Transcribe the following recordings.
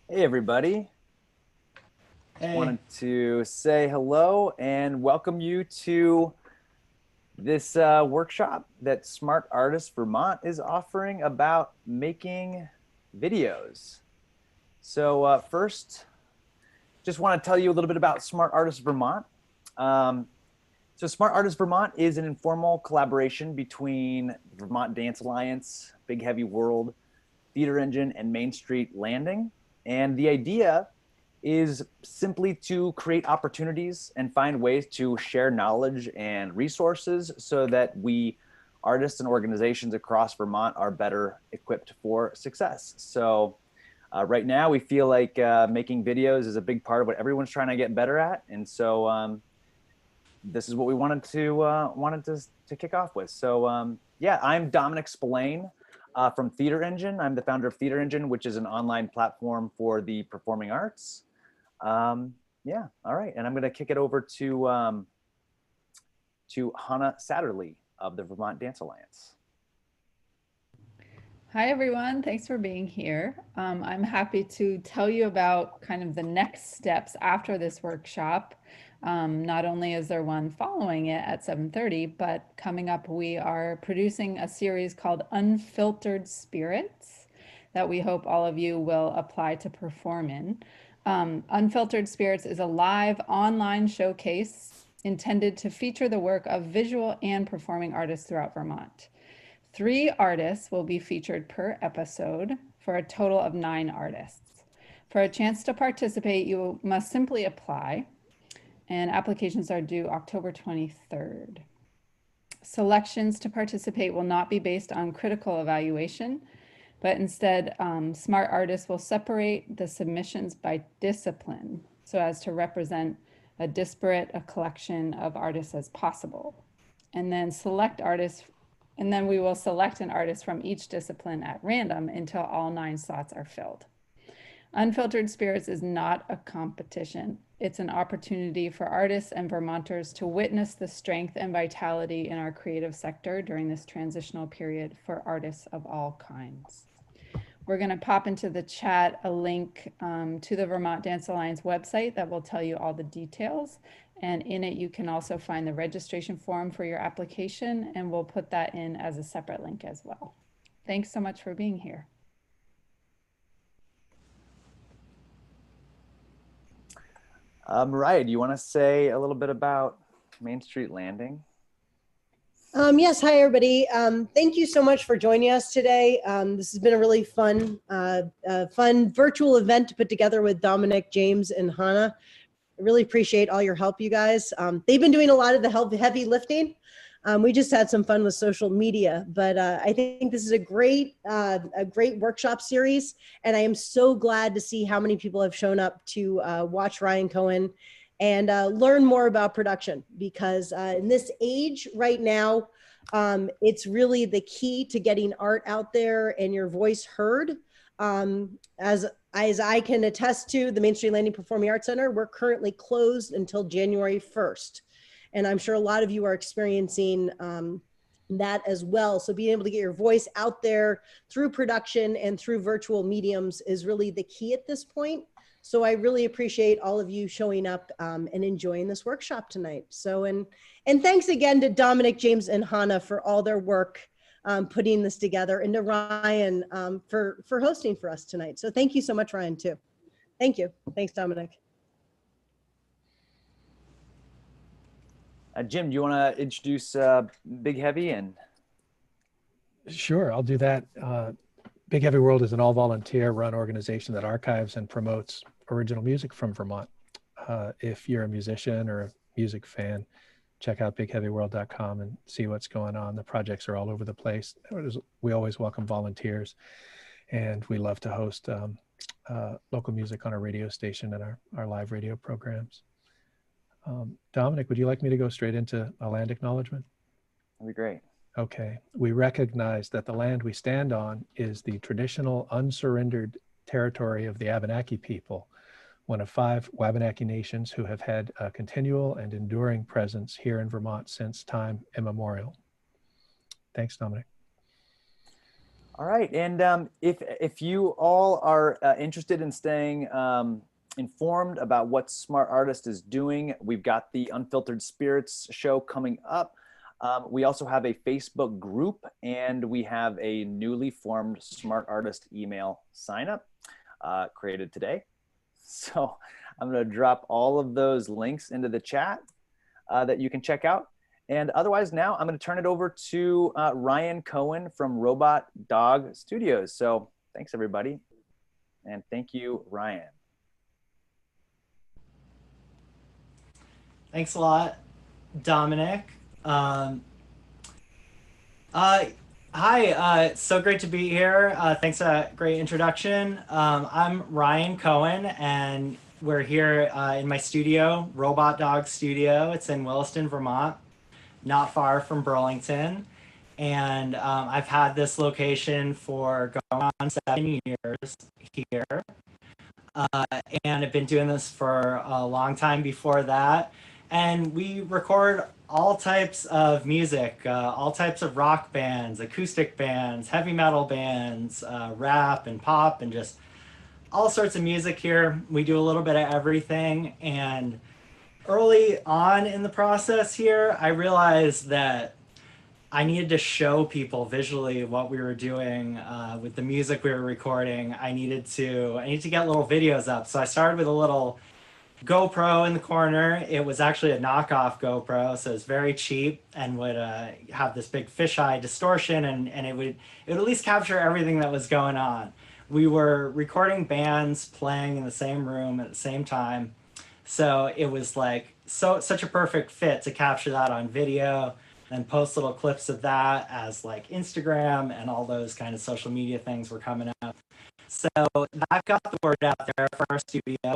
Hey, everybody. Hey, Wanted to say hello and welcome you to this workshop that Smart Artist Vermont is offering about making videos. First, just want to tell you a little bit about Smart Artist Vermont. Um, Smart Artist Vermont is an informal collaboration between Vermont Dance Alliance, Big Heavy World, Theater Engine, and Main Street Landing. And the idea is simply to create opportunities and find ways to share knowledge and resources so that we artists and organizations across Vermont are better equipped for success. Right now we feel like making videos is a big part of what everyone's trying to get better at, and this is what we wanted to kick off with. Yeah, I'm Dominic Spillane from Theater Engine. I'm the founder of Theater Engine, which is an online platform for the performing arts. Yeah, all right. And I'm going to kick it over to Hannah Satterley of the Vermont Dance Alliance. Hi, everyone. Thanks for being here. I'm happy to tell you about kind of the next steps after this workshop. Not only is there one following it at 7:30, but coming up, we are producing a series called Unfiltered Spirits that we hope all of you will apply to perform in. Unfiltered Spirits is a live online showcase intended to feature the work of visual and performing artists throughout Vermont. 3 artists will be featured per episode for a total of 9 artists. For a chance to participate, you must simply apply, and applications are due October 23rd. Selections to participate will not be based on critical evaluation, but instead, smart artists will separate the submissions by discipline so as to represent a disparate a collection of artists as possible. And then select artists and then we will select an artist from each discipline at random until all 9 slots are filled. Unfiltered Spirits is not a competition. It's an opportunity for artists and Vermonters to witness the strength and vitality in our creative sector during this transitional period for artists of all kinds. We're going to pop into the chat a link to the Vermont Dance Alliance website that will tell you all the details. And in it, you can also find the registration form for your application, and we'll put that in as a separate link as well. Thanks so much for being here. Mariah, do you want to say a little bit about Main Street Landing? Yes, hi everybody. Thank you so much for joining us today. This has been a really fun virtual event to put together with Dominic, James, and Hannah. I really appreciate all your help, you guys. They've been doing a lot of the heavy lifting. We just had some fun with social media, but I think this is a great workshop series, and I am so glad to see how many people have shown up to watch Ryan Cohen and learn more about production, because in this age right now, it's really the key to getting art out there and your voice heard. As I can attest to, the Main Street Landing Performing Arts Center, we're currently closed until January 1st. And I'm sure a lot of you are experiencing that as well. So being able to get your voice out there through production and through virtual mediums is really the key at this point. So I really appreciate all of you showing up and enjoying this workshop tonight. And thanks again to Dominic, James, and Hannah for all their work putting this together, and to Ryan for hosting for us tonight. So thank you so much, Ryan, too. Thank you. Thanks, Dominic. Jim, do you want to introduce Big Heavy? And sure, I'll do that. Big Heavy World is an all-volunteer run organization that archives and promotes original music from Vermont. If you're a musician or a music fan, check out bigheavyworld.com and see what's going on. The projects are all over the place. We always welcome volunteers, and we love to host local music on our radio station and our live radio programs. Dominic, would you like me to go straight into a land acknowledgement? that'd be great. Okay. We recognize that the land we stand on is the traditional unsurrendered territory of the Abenaki people, one of 5 Wabanaki nations who have had a continual and enduring presence here in Vermont since time immemorial. Thanks, Dominic. All right, and if you all are interested in staying informed about what Smart Artist is doing, we've got the Unfiltered Spirits show coming up. We also have a Facebook group, and we have a newly formed Smart Artist email sign up created today. So I'm going to drop all of those links into the chat that you can check out. And otherwise, now I'm going to turn it over to Ryan Cohen from Robot Dog Studios. So thanks, everybody. And thank you, Ryan. Thanks a lot, Dominic. Hi, so great to be here. Thanks for that great introduction. I'm Ryan Cohen, and we're here in my studio, Robot Dog Studio. It's in Williston, Vermont, not far from Burlington. And I've had this location for going on 7 years here. And I've been doing this for a long time before that. And we record all types of music, all types of rock bands, acoustic bands, heavy metal bands, rap and pop, and just all sorts of music here. We do a little bit of everything. And early on in the process here, I realized that I needed to show people visually what we were doing with the music we were recording. I needed to get little videos up. So I started with a little GoPro in the corner. It was actually a knockoff GoPro, so it's very cheap and would have this big fisheye distortion, and it would at least capture everything that was going on. We were recording bands playing in the same room at the same time, so it was like such a perfect fit to capture that on video and post little clips of that as like Instagram and all those kind of social media things were coming up. So that got the word out there for our studio.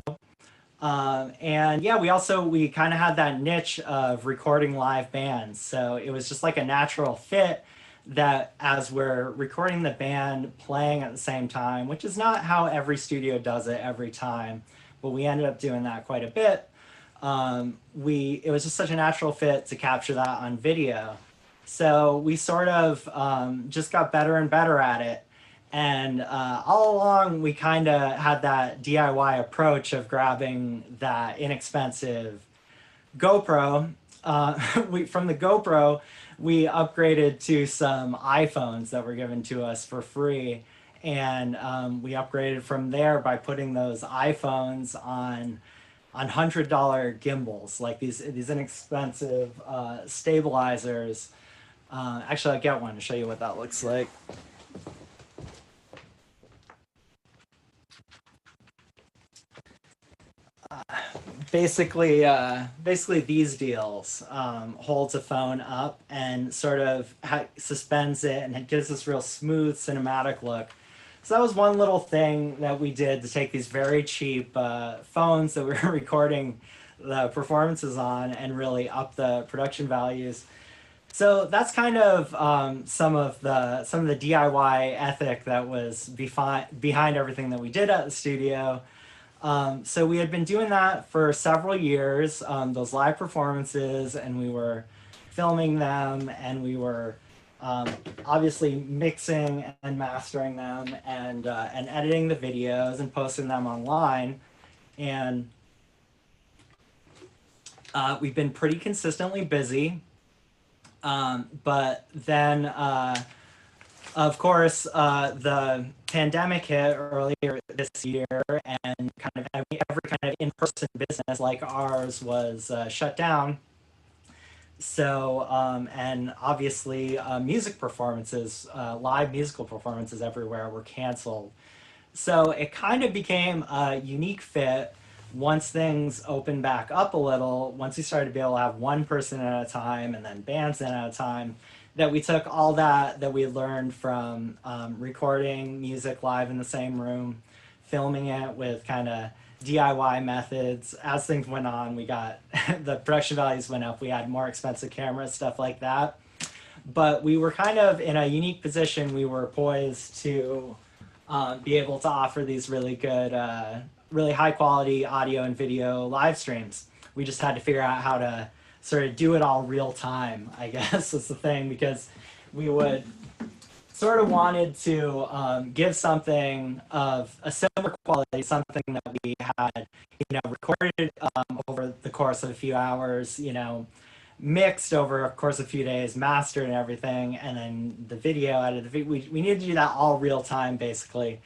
And yeah, we kind of had that niche of recording live bands. So it was just like a natural fit that as we're recording the band playing at the same time, which is not how every studio does it every time, but we ended up doing that quite a bit. It was just such a natural fit to capture that on video. So we sort of just got better and better at it. And all along, we kind of had that DIY approach of grabbing that inexpensive GoPro. From the GoPro, we upgraded to some iPhones that were given to us for free. And we upgraded from there by putting those iPhones on $100 gimbals, like these inexpensive stabilizers. Actually, I'll get one to show you what that looks like. Basically these deals holds a phone up and sort of suspends it, and it gives this real smooth cinematic look. So that was one little thing that we did to take these very cheap phones that we were recording the performances on and really up the production values. So that's kind of some of the DIY ethic that was behind everything that we did at the studio. So we had been doing that for several years, those live performances, and we were filming them, and we were obviously mixing and mastering them, and editing the videos and posting them online. And we've been pretty consistently busy. But then, of course, the pandemic hit earlier this year, and kind of every kind of in-person business like ours was shut down. So, and obviously music performances, live musical performances everywhere were canceled. So it kind of became a unique fit once things opened back up a little, once we started to be able to have one person at a time and then bands in at a time, that we took all that we learned from recording music live in the same room, filming it with kind of DIY methods. As things went on, we got the production values went up. We had more expensive cameras, stuff like that. But we were kind of in a unique position. We were poised to be able to offer these really good, really high quality audio and video live streams. We just had to figure out how to sort of do it all real time, I guess, is the thing, because we would sort of wanted to give something of a similar quality, something that we had, recorded over the course of a few hours, mixed over a course of a few days, mastered and everything, and then the video out of the video. We needed to do that all real time, basically.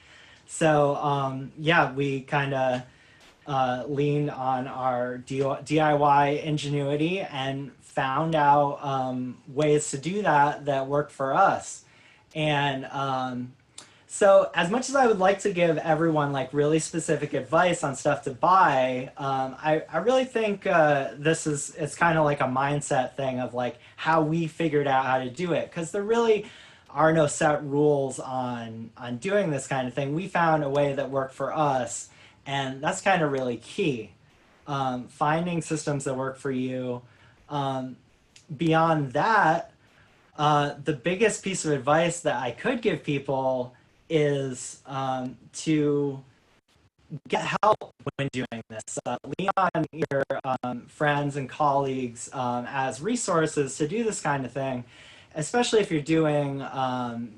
So yeah, we kind of leaned on our DIY ingenuity and found out ways to do that worked for us. And so as much as I would like to give everyone like really specific advice on stuff to buy, I really think it's kind of like a mindset thing of like how we figured out how to do it, because there really are no set rules on doing this kind of thing. We found a way that worked for us, and that's kind of really key. Finding systems that work for you. Beyond that, the biggest piece of advice that I could give people is to get help when doing this. Lean on your friends and colleagues as resources to do this kind of thing, especially if you're doing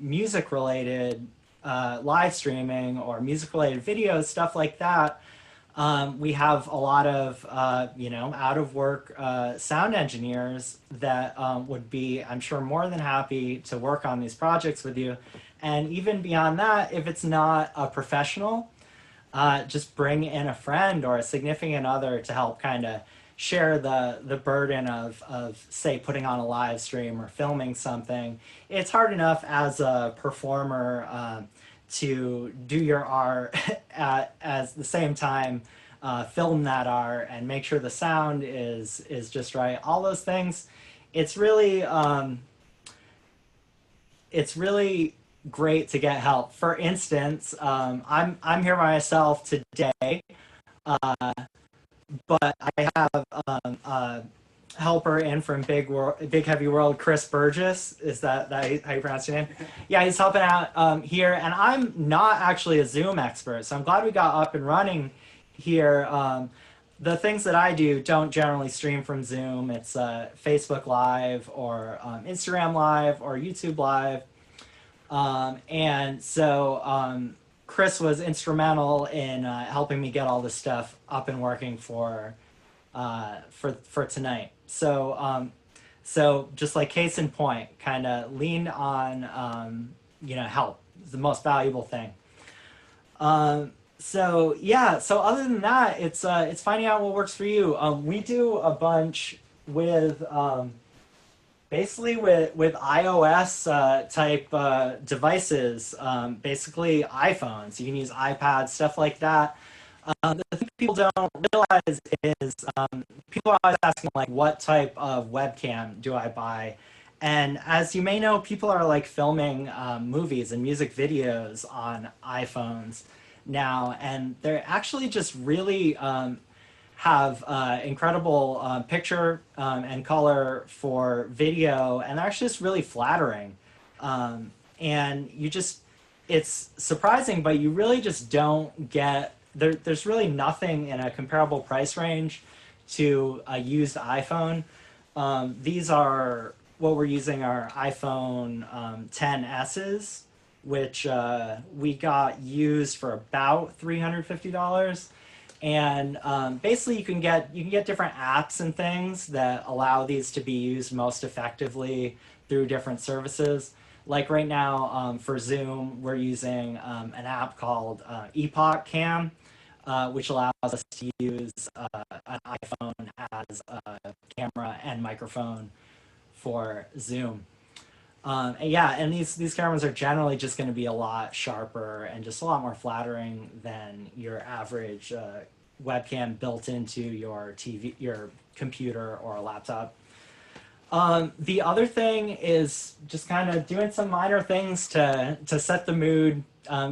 music-related live streaming or music-related videos, stuff like that. We have a lot of, out-of-work sound engineers that would be, I'm sure, more than happy to work on these projects with you. And even beyond that, if it's not a professional, just bring in a friend or a significant other to help kind of share the burden of, say, putting on a live stream or filming something. It's hard enough as a performer to do your art at the same time film that art and make sure the sound is just right. All those things, it's really great to get help. For instance, I'm here by myself today, but I have a helper in from Big Heavy World, Chris Burgess. Is that how you pronounce your name? Yeah, he's helping out here, and I'm not actually a Zoom expert, so I'm glad we got up and running here. The things that I do don't generally stream from Zoom. It's Facebook Live or Instagram Live or YouTube Live. And so Chris was instrumental in helping me get all this stuff up and working for tonight. So so just like case in point, kind of lean on help is the most valuable thing. So yeah, so other than that, it's finding out what works for you. We do a bunch with basically with iOS type devices, basically iPhones. You can use iPads, stuff like that. The thing people don't realize is people are always asking like, what type of webcam do I buy? And as you may know, people are like filming movies and music videos on iPhones now, and they're actually just really have incredible picture and color for video, and they're actually just really flattering. And it's surprising, but you really just don't get, there's really nothing in a comparable price range to a used iPhone. These are, what we're using are iPhone 10s's, which we got used for about $350. And basically you can get different apps and things that allow these to be used most effectively through different services. Like right now for Zoom, we're using an app called Epoch Cam, which allows us to use an iPhone as a camera and microphone for Zoom. And yeah, and these cameras are generally just going to be a lot sharper and just a lot more flattering than your average webcam built into your TV, your computer, or a laptop. The other thing is just kind of doing some minor things to set the mood,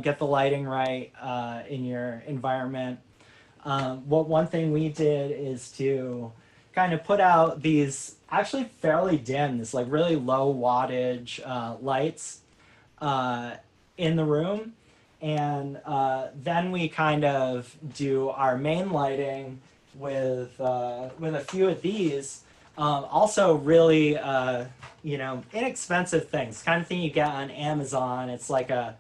get the lighting right in your environment. One thing we did is to kind of put out these actually fairly dim, this like really low wattage lights in the room. And then we kind of do our main lighting with a few of these. Also really, you know, inexpensive things, kind of thing you get on Amazon. It's like a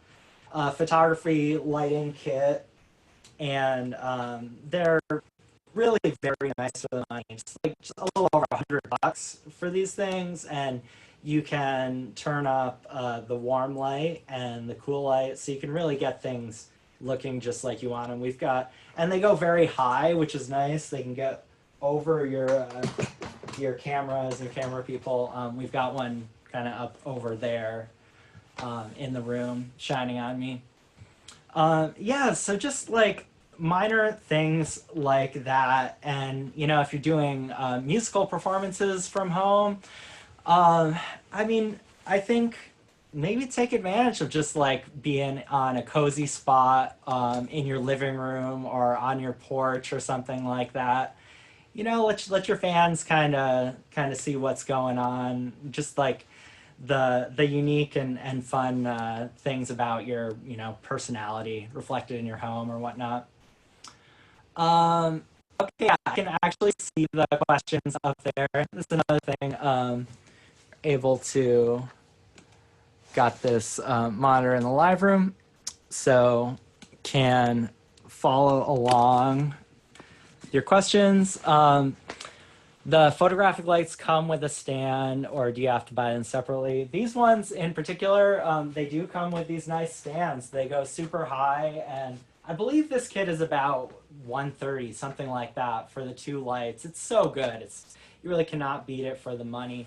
photography lighting kit, and they're really very nice for the money. It's like just a little over $100 for these things, and you can turn up the warm light and the cool light, so you can really get things looking just like you want them. We've got, and they go very high, which is nice. They can get over your cameras and camera people. We've got one kind of up over there in the room, shining on me. Yeah, so just like minor things like that, and you know, if you're doing musical performances from home, I mean, I think maybe take advantage of just like being on a cozy spot in your living room or on your porch or something like that. You know, let your fans kind of see what's going on. Just like the unique and fun things about your, you know, personality reflected in your home or whatnot. Okay, yeah, I can actually see the questions up there. This is another thing. Able to got this monitor in the live room, so can follow along your questions. The photographic lights come with a stand, or do you have to buy them separately? These ones in particular, they do come with these nice stands. They go super high, and I believe this kit is about 130, something like that, for the two lights. It's so good. You really cannot beat it for the money.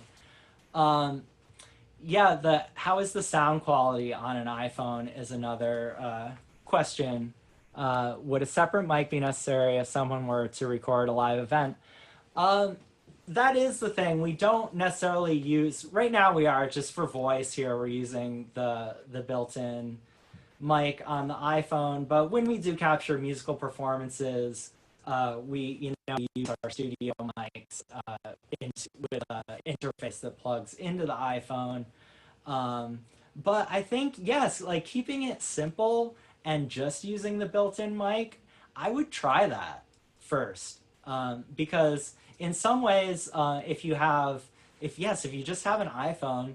Yeah, how is the sound quality on an iPhone is another question. Would a separate mic be necessary if someone were to record a live event? That is the thing. We don't necessarily use, right now we are just for voice here, we're using the built-in mic on the iPhone, but when we do capture musical performances, we use our studio mics with an interface that plugs into the iPhone. But I think, yes, like keeping it simple and just using the built-in mic, I would try that first. Because in some ways, if you just have an iPhone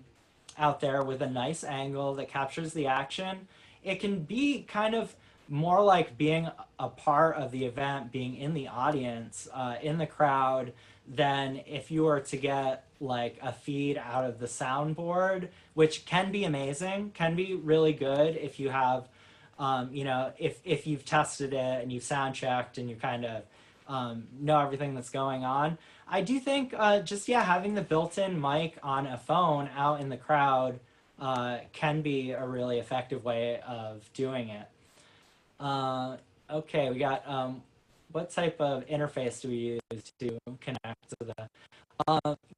out there with a nice angle that captures the action, it can be kind of more like being a part of the event, being in the audience, in the crowd, than if you were to get like a feed out of the soundboard, which can be amazing, can be really good if you have, you know, if you've tested it and you've sound checked and you kind of know everything that's going on. I do think just, yeah, having the built-in mic on a phone out in the crowd can be a really effective way of doing it. Okay, we got, what type of interface do we use to connect to the,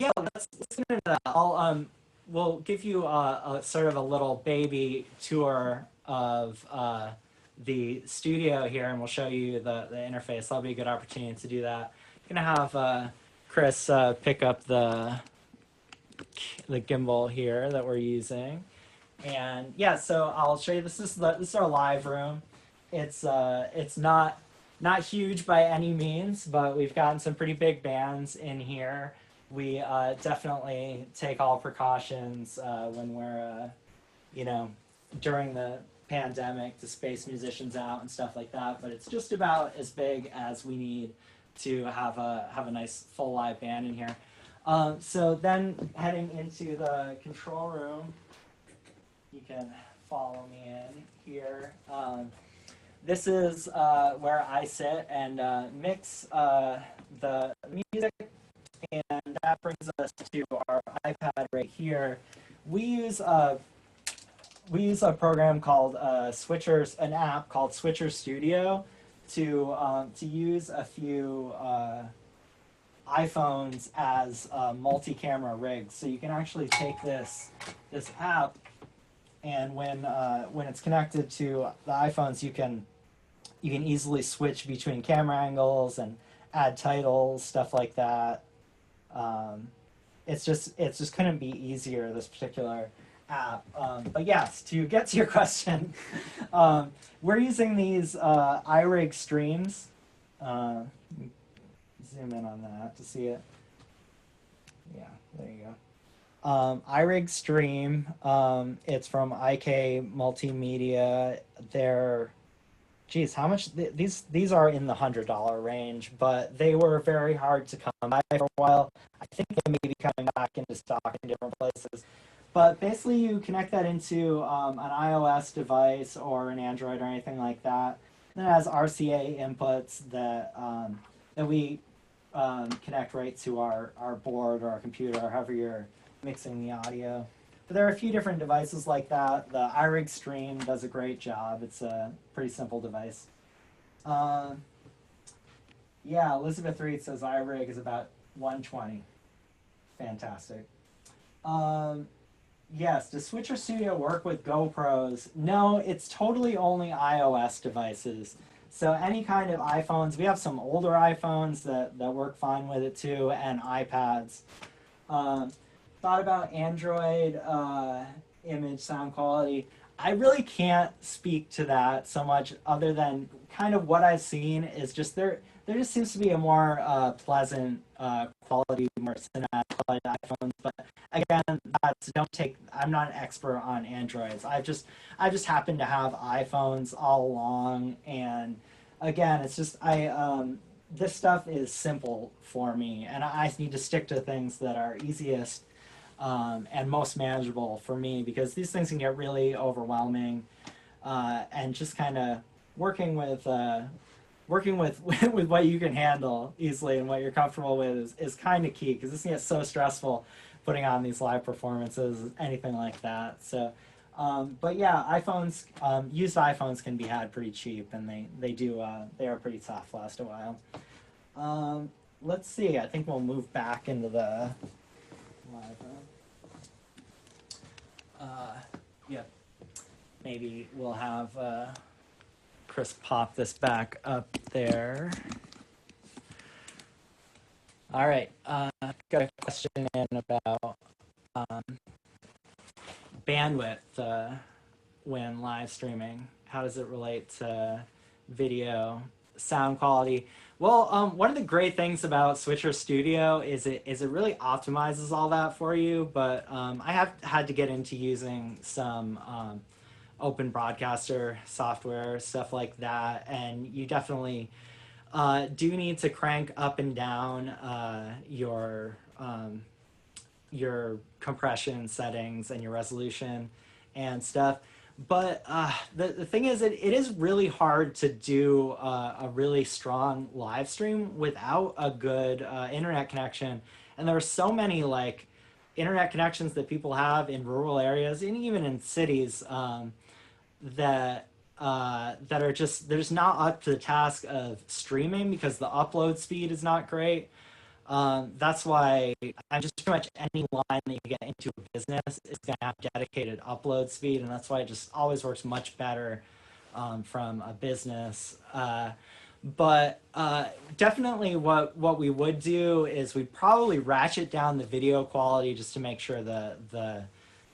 yeah, let's get into that. We'll give you a sort of a little baby tour of the studio here, and we'll show you the interface. That'll be a good opportunity to do that. I'm gonna have Chris pick up the gimbal here that we're using, and yeah, so I'll show you. This is our live room. It's not huge by any means, but we've gotten some pretty big bands in here. We definitely take all precautions when we're you know, during the pandemic to space musicians out and stuff like that, but it's just about as big as we need to have a nice full live band in here. So then heading into the control room, you can follow me in here. This is where I sit and mix the music, and that brings us to our iPad right here. We use a program called an app called Switcher Studio to use a few iPhones as multi-camera rigs. So you can actually take this app, and when it's connected to the iPhones, you can easily switch between camera angles and add titles, stuff like that. It's just couldn't be easier, this particular app. But yes, to get to your question, we're using these iRig streams. Zoom in on that to see it. Yeah, there you go. iRig Stream. It's from IK Multimedia. They're, geez, how much? These are in the $100 range, but they were very hard to come by for a while. I think they may be coming back into stock in different places. But basically, you connect that into an iOS device or an Android or anything like that. And it has RCA inputs that we connect right to our board or our computer, or however you're mixing the audio. But there are a few different devices like that. The iRig Stream does a great job. It's a pretty simple device. Yeah, Elizabeth Reed says iRig is about 120. Fantastic. Yes, does Switcher Studio work with GoPros? No, it's totally only iOS devices. So any kind of iPhones, we have some older iPhones that work fine with it too, and iPads. Thought about Android image sound quality. I really can't speak to that so much, other than kind of what I've seen is just there just seems to be a more pleasant quality, more cinematic quality iPhones. But again, I'm not an expert on Androids. I just happen to have iPhones all along, and again, it's just this stuff is simple for me, and I need to stick to things that are easiest and most manageable for me, because these things can get really overwhelming, and just kind of working with with what you can handle easily and what you're comfortable with is kind of key, because this gets so stressful putting on these live performances, anything like that. So but yeah, iPhones, used iPhones can be had pretty cheap, and they are pretty tough, last a while. Let's see, I think we'll move back into the live room. Yep, maybe we'll have Chris pop this back up there. All right, got a question in about bandwidth when live streaming. How does it relate to video sound quality? Well, one of the great things about Switcher Studio is it really optimizes all that for you, but I have had to get into using some open broadcaster software, stuff like that, and you definitely do need to crank up and down your compression settings and your resolution and stuff. But the thing is, it is really hard to do a really strong live stream without a good internet connection. And there are so many like internet connections that people have in rural areas and even in cities that are just, they're just not up to the task of streaming because the upload speed is not great. That's why I'm just pretty much any line that you get into a business is going to have dedicated upload speed, and that's why it just always works much better from a business. But definitely what we would do is we'd probably ratchet down the video quality just to make sure the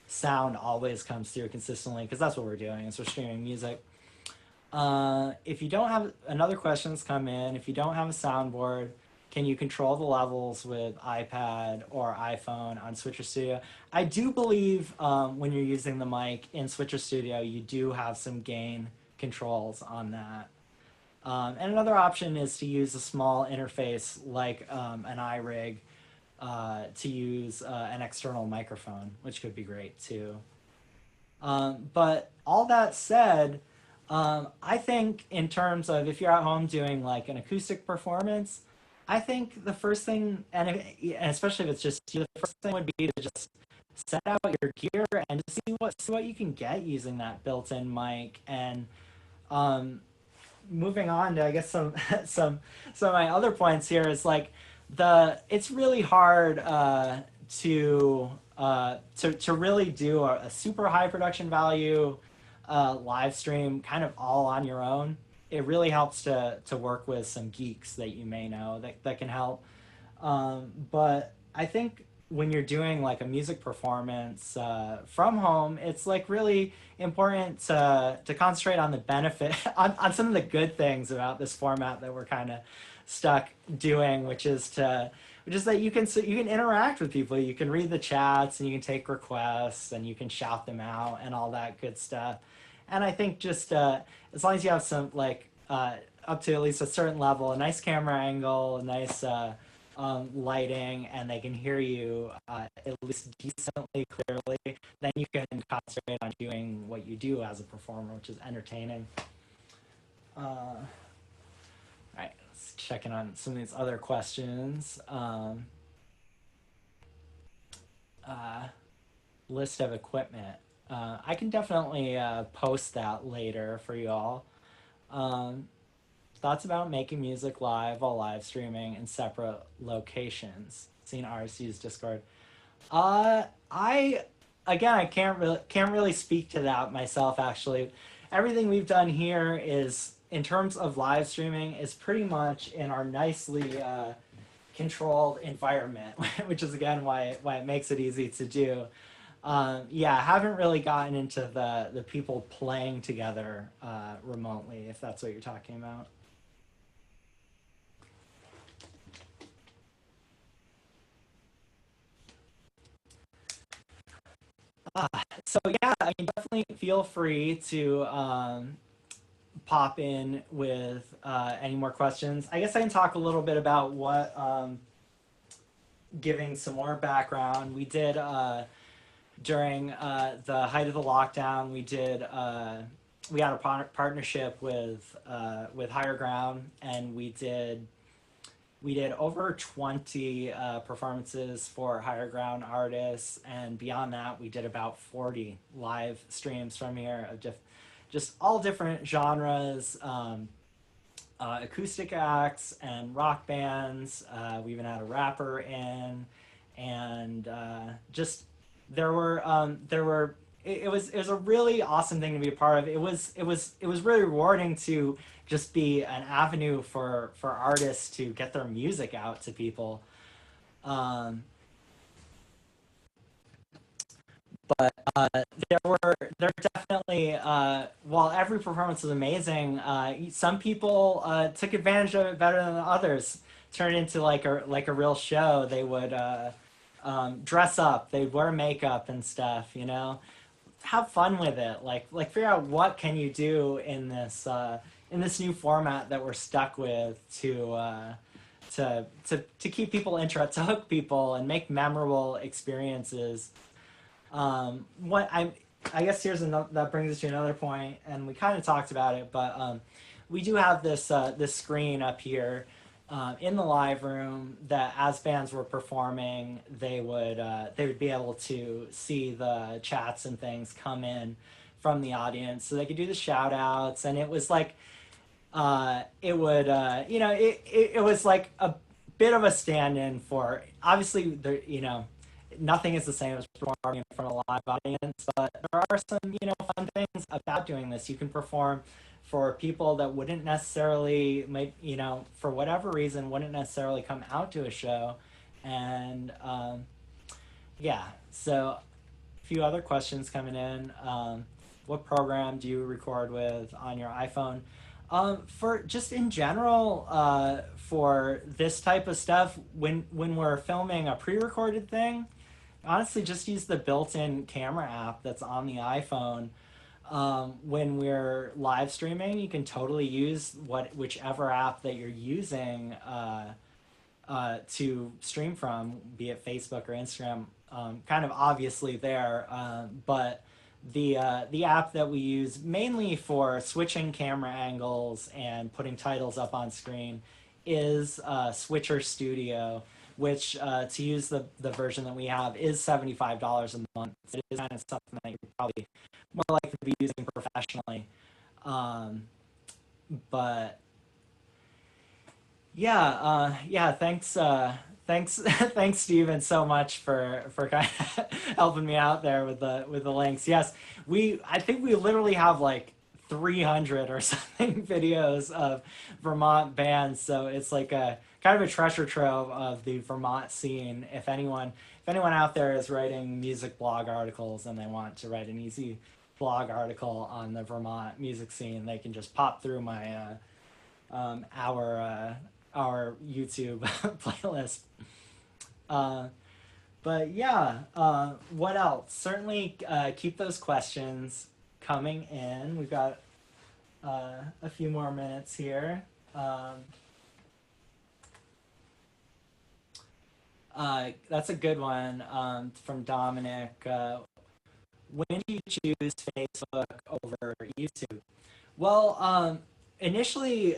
sound always comes through consistently, because that's what we're doing is we're streaming music. If you don't have, another question's come in, if you don't have a soundboard, can you control the levels with iPad or iPhone on Switcher Studio? I do believe when you're using the mic in Switcher Studio, you do have some gain controls on that. And another option is to use a small interface like an iRig to use an external microphone, which could be great too. But all that said, I think in terms of if you're at home doing like an acoustic performance, I think the first thing, and especially if it's just you, the first thing would be to just set out your gear and just see what you can get using that built-in mic. And moving on to, I guess, some of my other points here is like it's really hard to really do a super high production value live stream kind of all on your own. It really helps to work with some geeks that you may know that can help. But I think when you're doing like a music performance from home, it's like really important to concentrate on the benefit, on some of the good things about this format that we're kind of stuck doing, which is to which is that you can interact with people. You can read the chats and you can take requests and you can shout them out and all that good stuff. And I think just as long as you have some up to at least a certain level, a nice camera angle, a nice lighting, and they can hear you at least decently clearly, then you can concentrate on doing what you do as a performer, which is entertaining. All right, let's check in on some of these other questions. List of equipment. I can definitely post that later for you all. Thoughts about making music live while live streaming in separate locations. Seen artists use Discord. I can't really speak to that myself. Actually, everything we've done here is, in terms of live streaming, is pretty much in our nicely controlled environment, which is again why it makes it easy to do. Yeah, I haven't really gotten into the people playing together remotely, if that's what you're talking about. So yeah, I mean, definitely feel free to pop in with any more questions. I guess I can talk a little bit about what, giving some more background. We did during the height of the lockdown, we had a partnership with Higher Ground, and we did over 20 performances for Higher Ground artists, and beyond that, we did about 40 live streams from here of just all different genres, acoustic acts and rock bands. We even had a rapper in, and just there were. It was a really awesome thing to be a part of. It was really rewarding to just be an avenue for artists to get their music out to people. But there definitely, while every performance was amazing, some people took advantage of it better than others. Turned into like a real show. They would dress up, they'd wear makeup and stuff, you know. Have fun with it, like figure out what can you do in this new format that we're stuck with to keep people interested, to hook people and make memorable experiences. I guess that brings us to another point, and we kind of talked about it, but we do have this screen up here in the live room that, as bands were performing, they would be able to see the chats and things come in from the audience, so they could do the shout outs. And it was like it was like a bit of a stand-in for, obviously nothing is the same as performing in front of a live audience, but there are some fun things about doing this. You can perform for people that wouldn't necessarily, for whatever reason, wouldn't necessarily come out to a show. And yeah, so a few other questions coming in. What program do you record with on your iPhone? For just in general, for this type of stuff, when we're filming a pre-recorded thing, honestly, just use the built-in camera app that's on the iPhone. When we're live streaming, you can totally use whichever app that you're using to stream from, be it Facebook or Instagram. Kind of obviously there, but the app that we use mainly for switching camera angles and putting titles up on screen is Switcher Studio, which to use the version that we have is $75 a month. It is kind of something that you're probably more likely to be using professionally. But yeah, thanks Steven so much for kind of helping me out there with the links. Yes, I think we literally have like 300 or something videos of Vermont bands, so it's like a kind of a treasure trove of the Vermont scene. If anyone out there is writing music blog articles and they want to write an easy blog article on the Vermont music scene, they can just pop through my our YouTube playlist. But yeah, what else? Certainly keep those questions coming in. We've got a few more minutes here. That's a good one from Dominic. When do you choose Facebook over YouTube? Well, initially,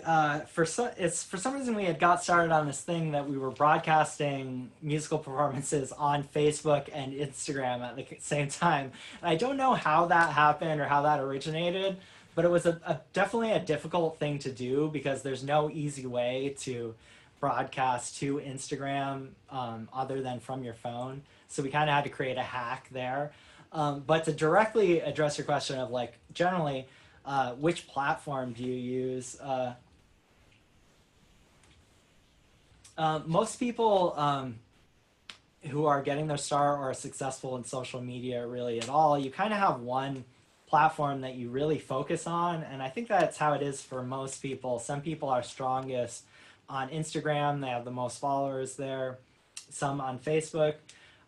for some reason we had got started on this thing that we were broadcasting musical performances on Facebook and Instagram at the same time. And I don't know how that happened or how that originated, but it was definitely a difficult thing to do because there's no easy way to broadcast to Instagram other than from your phone. So we kind of had to create a hack there. But to directly address your question of like generally, which platform do you use? Most people who are getting their start or are successful in social media really at all, you kind of have one platform that you really focus on. And I think that's how it is for most people. Some people are strongest on Instagram. They have the most followers there. Some on Facebook.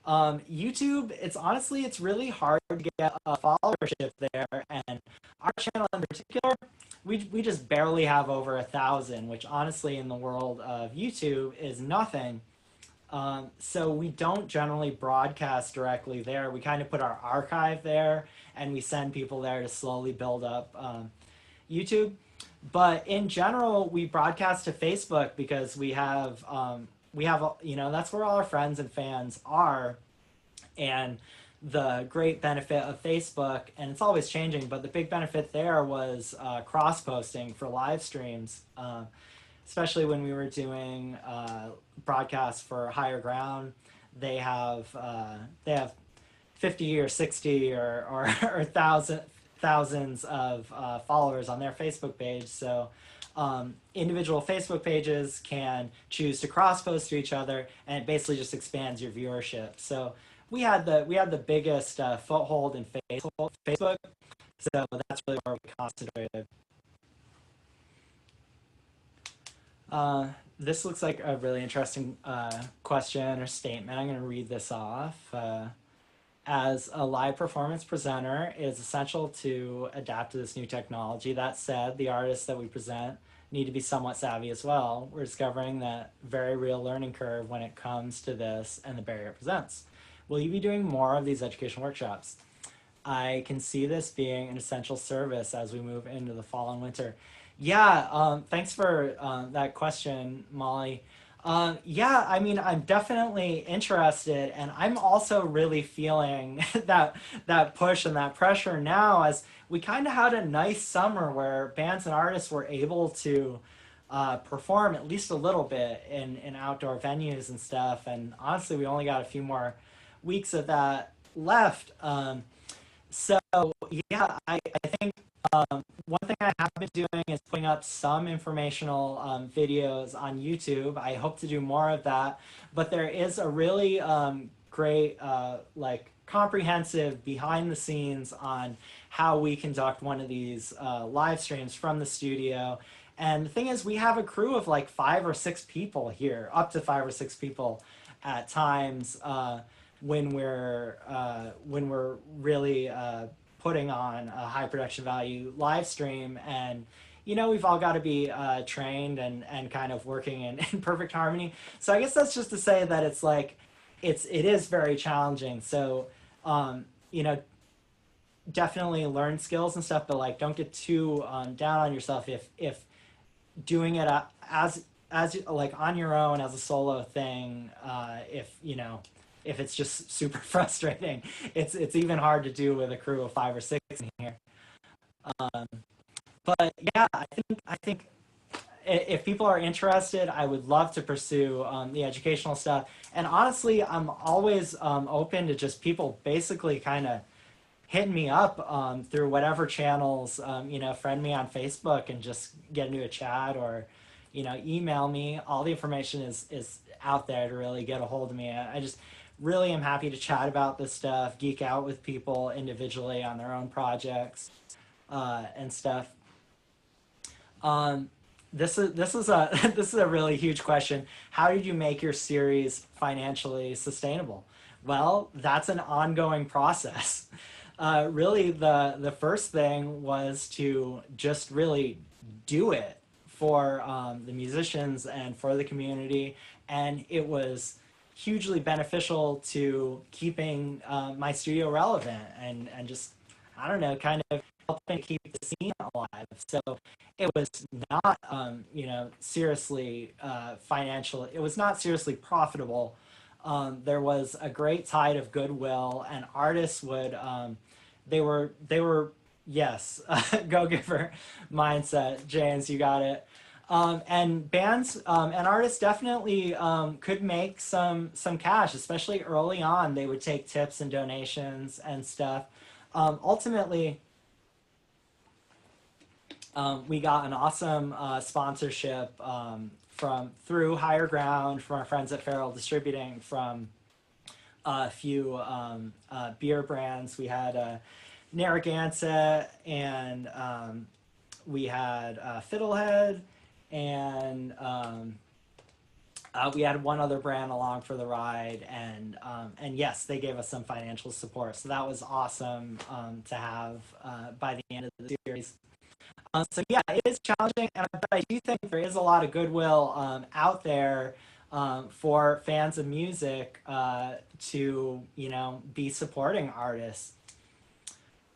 YouTube, it's really hard to get a followership there. And our channel in particular, we just barely have over 1,000, which honestly in the world of YouTube is nothing. So we don't generally broadcast directly there. We kind of put our archive there and we send people there to slowly build up YouTube. But in general, we broadcast to Facebook because we have, that's where all our friends and fans are. And the great benefit of Facebook, and it's always changing, but the big benefit there was cross-posting for live streams, especially when we were doing broadcasts for Higher Ground. They have 50 or 60 or thousands of followers on their Facebook page. So individual Facebook pages can choose to cross-post to each other, and it basically just expands your viewership. So we had the biggest foothold in Facebook, so that's really where we concentrated. This looks like a really interesting question or statement. I'm going to read this off. As a live performance presenter, it is essential to adapt to this new technology. That said, the artists that we present need to be somewhat savvy as well. We're discovering that very real learning curve when it comes to this and the barrier it presents. Will you be doing more of these education workshops? I can see this being an essential service as we move into the fall and winter. Yeah, thanks for that question, Molly. Yeah, I mean, I'm definitely interested, and I'm also really feeling that push and that pressure now as we kind of had a nice summer where bands and artists were able to perform at least a little bit in outdoor venues and stuff. And honestly, we only got a few more weeks of that left. So yeah, I think one thing I have been doing is putting up some informational videos on YouTube. I hope to do more of that, but there is a really great like comprehensive behind the scenes on how we conduct one of these live streams from the studio. And the thing is, we have a crew of like 5 or 6 people here, up to 5 or 6 people at times when we're really putting on a high production value live stream. And we've all got to be trained and kind of working in perfect harmony. So I guess that's just to say that it's like it is very challenging. So definitely learn skills and stuff, but like don't get too down on yourself if doing it as like on your own as a solo thing. If it's just super frustrating, it's even hard to do with a crew of 5 or 6 in here. But yeah, I think if people are interested, I would love to pursue the educational stuff. And honestly, I'm always open to just people basically kind of hitting me up through whatever channels, friend me on Facebook and just get into a chat or, email me. All the information is out there to really get a hold of me. I just really am happy to chat about this stuff, geek out with people individually on their own projects and stuff. this is a this is a really huge question. How did you make your series financially sustainable? Well, that's an ongoing process. Really, the first thing was to just really do it for the musicians and for the community, and it was hugely beneficial to keeping my studio relevant and just, I don't know, kind of helping keep the scene alive. So it was not seriously financial. It was not seriously profitable. There was a great tide of goodwill, and artists would they were yes, go giver mindset, James, you got it. And bands and artists definitely could make some cash, especially early on. They would take tips and donations and stuff. Ultimately, we got an awesome sponsorship from through Higher Ground, from our friends at Feral Distributing, from a few beer brands. We had Narragansett, and we had Fiddlehead, and we had one other brand along for the ride, and yes, they gave us some financial support. So that was awesome to have by the end of the series. So yeah, it is challenging, but I do think there is a lot of goodwill out there for fans of music to be supporting artists.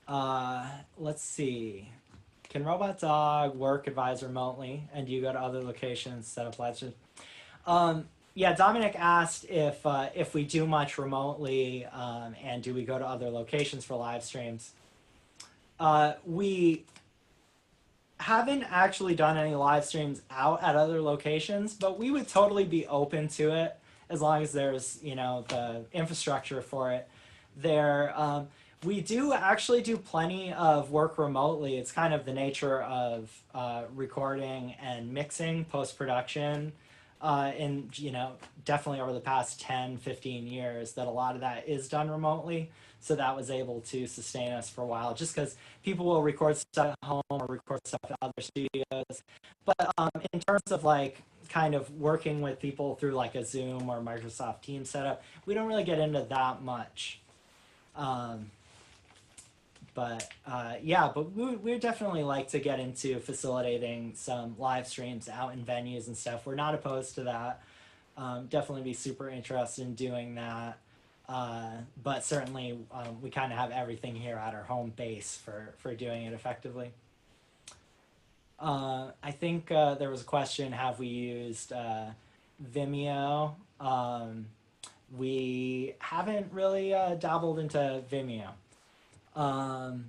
Let's see. Can Robot Dog work advise remotely, and do you go to other locations, set up live streams? Yeah, Dominic asked if we do much remotely, and do we go to other locations for live streams. We haven't actually done any live streams out at other locations, but we would totally be open to it as long as there's the infrastructure for it there. We do actually do plenty of work remotely. It's kind of the nature of recording and mixing, post-production, in definitely over the past 10-15 years, that a lot of that is done remotely. So that was able to sustain us for a while, just because people will record stuff at home or record stuff at other studios. But in terms of like kind of working with people through like a Zoom or Microsoft Teams setup, we don't really get into that much. But we definitely like to get into facilitating some live streams out in venues and stuff. We're not opposed to that. Definitely be super interested in doing that. But certainly we kind of have everything here at our home base for doing it effectively. I think there was a question, have we used Vimeo? We haven't really dabbled into Vimeo. And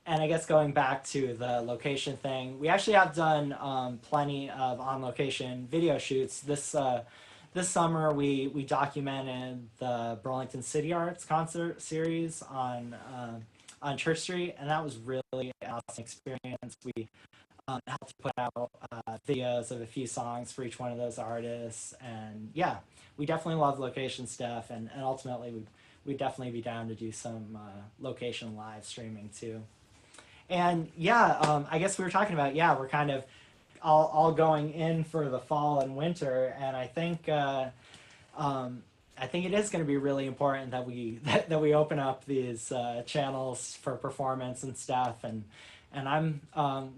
I guess going back to the location thing, we actually have done plenty of on-location video shoots. This summer, we documented the Burlington City Arts concert series on Church Street, and that was really an awesome experience. We helped put out videos of a few songs for each one of those artists, and yeah, we definitely love location stuff, and ultimately we'd definitely be down to do some location live streaming too. And yeah, I guess we were talking about, we're kind of all going in for the fall and winter, and I think it is going to be really important that we that we open up these channels for performance and stuff, and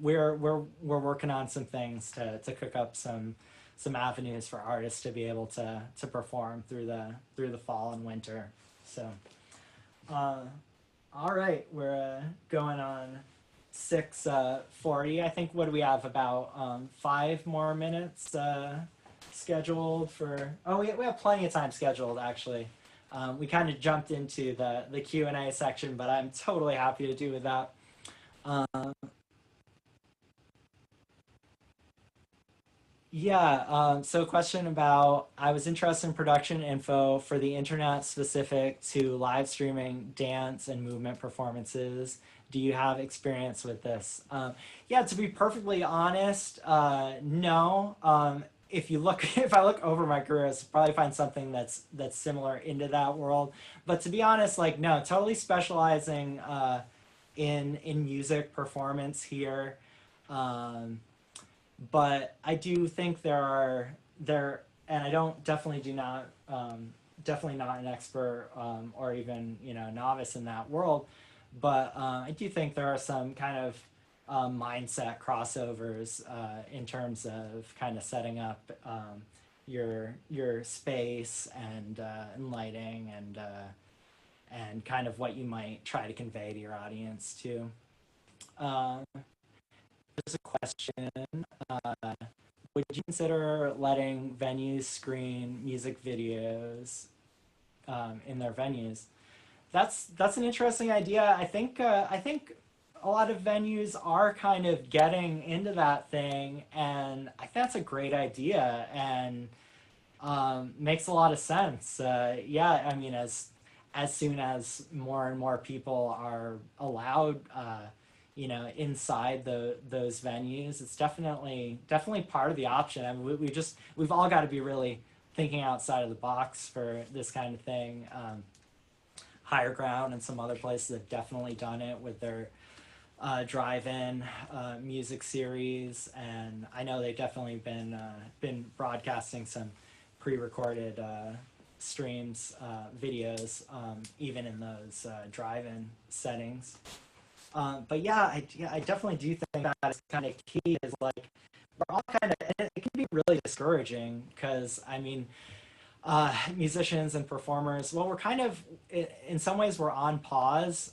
we're working on some things to cook up some avenues for artists to be able to perform through the fall and winter. So all right, we're going on 6:40. I think, what do we have, about 5 more minutes scheduled for? Oh, we have plenty of time scheduled, actually. We kind of jumped into the Q&A section, but I'm totally happy to do with that. So a question about, I was interested in production info for the internet specific to live streaming dance and movement performances. Do you have experience with this? To be perfectly honest, no. If I look over my career, I'll probably find something that's similar into that world. But to be honest, no, totally specializing in music performance here. But I do think and I don't definitely do not definitely not an expert or even novice in that world, but I do think there are some kind of mindset crossovers in terms of kind of setting up your space and lighting and kind of what you might try to convey to your audience too. There's a question. Would you consider letting venues screen music videos in their venues? That's an interesting idea. I think a lot of venues are kind of getting into that thing, and I think that's a great idea and makes a lot of sense. Yeah, I mean, as soon as more and more people are allowed, inside those venues, it's definitely part of the option. I mean, we've all got to be really thinking outside of the box for this kind of thing. Higher Ground and some other places have definitely done it with their drive-in music series, and I know they've definitely been broadcasting some pre-recorded streams, videos, even in those drive-in settings. But yeah, I definitely do think that is kind of key. Is like we're all kind of, and it can be really discouraging because I mean, musicians and performers, well, we're kind of in some ways we're on pause.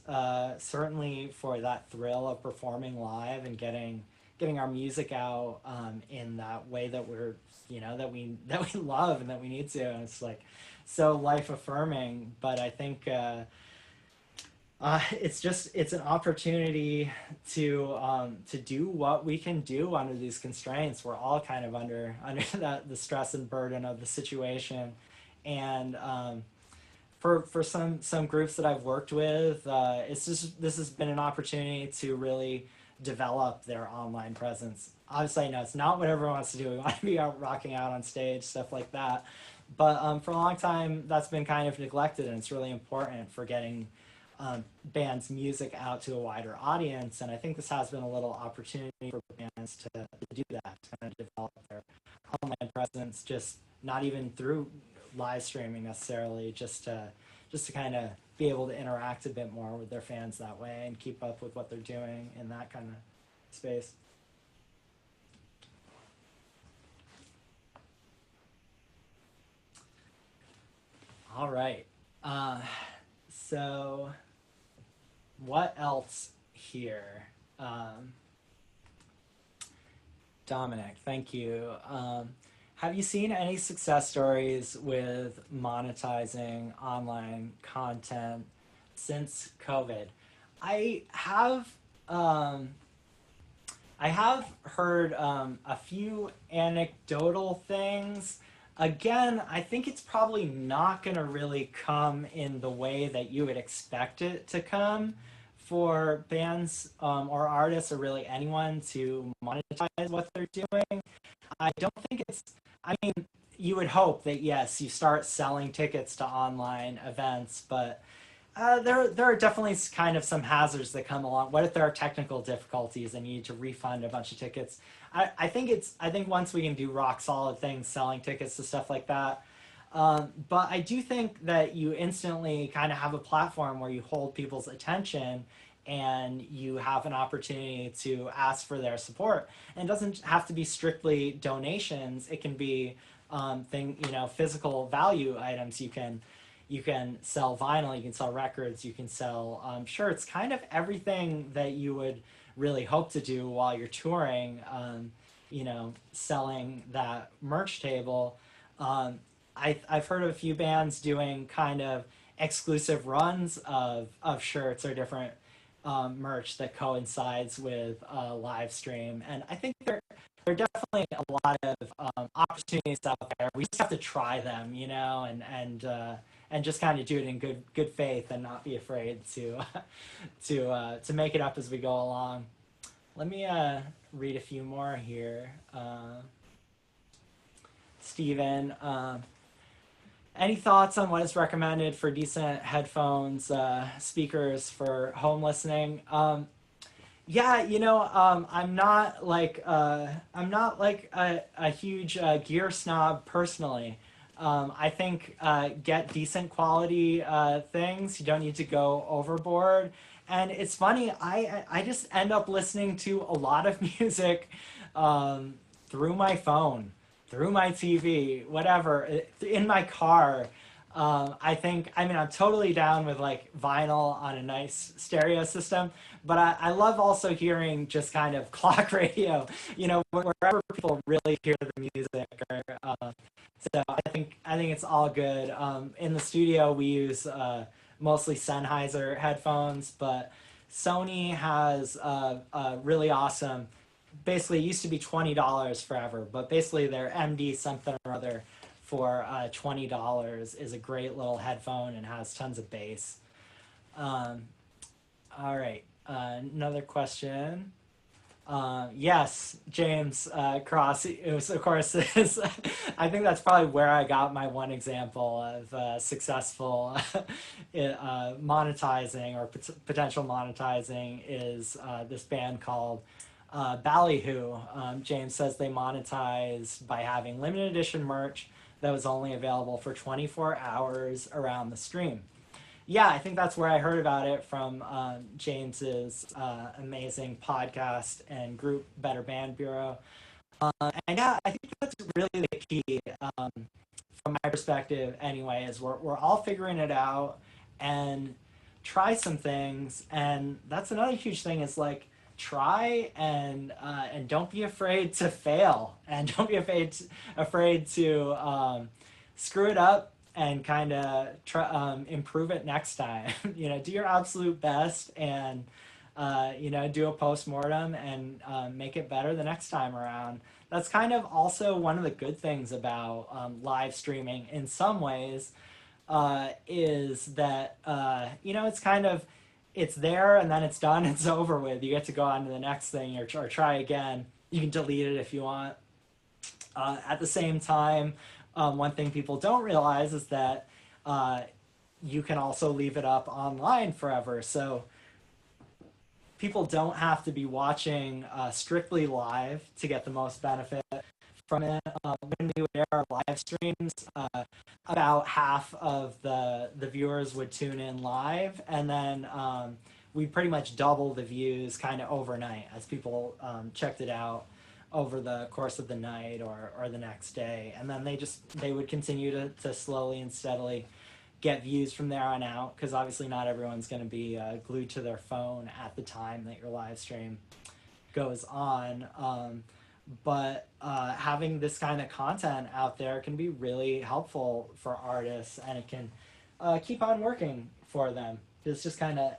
Certainly for that thrill of performing live and getting our music out in that way that we're that we love and that we need to. And it's like so life affirming. But I think. It's an opportunity to do what we can do under these constraints. We're all kind of under the stress and burden of the situation, and for some groups that I've worked with, this has been an opportunity to really develop their online presence. Obviously, I know it's not what everyone wants to do. We want to be out rocking out on stage, stuff like that. But for a long time, that's been kind of neglected, and it's really important for getting bands' music out to a wider audience. And I think this has been a little opportunity for bands to do that, to kind of develop their online presence, just not even through live streaming necessarily, just to kind of be able to interact a bit more with their fans that way and keep up with what they're doing in that kind of space. All right. So what else here? Dominic, thank you. Have you seen any success stories with monetizing online content since COVID? I have heard a few anecdotal things. Again, I think it's probably not going to really come in the way that you would expect it to come for bands or artists or really anyone to monetize what they're doing. I don't think I mean, you would hope that, yes, you start selling tickets to online events, but there are definitely kind of some hazards that come along. What if there are technical difficulties and you need to refund a bunch of tickets? I think once we can do rock solid things, selling tickets to stuff like that. But I do think that you instantly kind of have a platform where you hold people's attention and you have an opportunity to ask for their support. And it doesn't have to be strictly donations. It can be physical value items. You can sell vinyl, you can sell records, you can sell shirts, kind of everything that you would really hope to do while you're touring, selling that merch table. I've heard of a few bands doing kind of exclusive runs of shirts or different merch that coincides with a live stream. And I think there are definitely a lot of opportunities out there. We just have to try them, and just kind of do it in good faith and not be afraid to make it up as we go along. Let me read a few more here. Steven, any thoughts on what is recommended for decent headphones, speakers for home listening? Yeah, I'm not like a huge gear snob personally. I think get decent quality things. You don't need to go overboard. And it's funny, I just end up listening to a lot of music through my phone, through my TV, whatever, in my car. I'm totally down with like vinyl on a nice stereo system, but I love also hearing just kind of clock radio, wherever people really hear the music. So I think it's all good. In the studio, we use mostly Sennheiser headphones, but Sony has really awesome. Basically, it used to be $20 forever, but basically their MD something or other for $20 is a great little headphone and has tons of bass. Um, all right, another question. Yes, James Cross. It was, of course, I think that's probably where I got my one example of successful monetizing or potential monetizing is this band called Ballyhoo. James says they monetize by having limited edition merch that was only available for 24 hours around the stream. Yeah, I think that's where I heard about it from James's amazing podcast and group, Better Band Bureau. And yeah, I think that's really the key from my perspective anyway, is we're all figuring it out and try some things. And that's another huge thing is like try and don't be afraid to fail and don't be afraid to screw it up and kind of improve it next time. Do your absolute best and do a post-mortem and make it better the next time around. That's kind of also one of the good things about live streaming in some ways, is that it's kind of it's there and then it's done. It's over with. You get to go on to the next thing or try again. You can delete it if you want. At the same time, one thing people don't realize is that you can also leave it up online forever. So people don't have to be watching strictly live to get the most benefit from it. When we would air our live streams, about half of the viewers would tune in live, and then we pretty much double the views kind of overnight as people checked it out over the course of the night or the next day. And then they would continue to slowly and steadily get views from there on out, because obviously not everyone's going to be glued to their phone at the time that your live stream goes on. But having this kind of content out there can be really helpful for artists, and it can keep on working for them. It's just kind of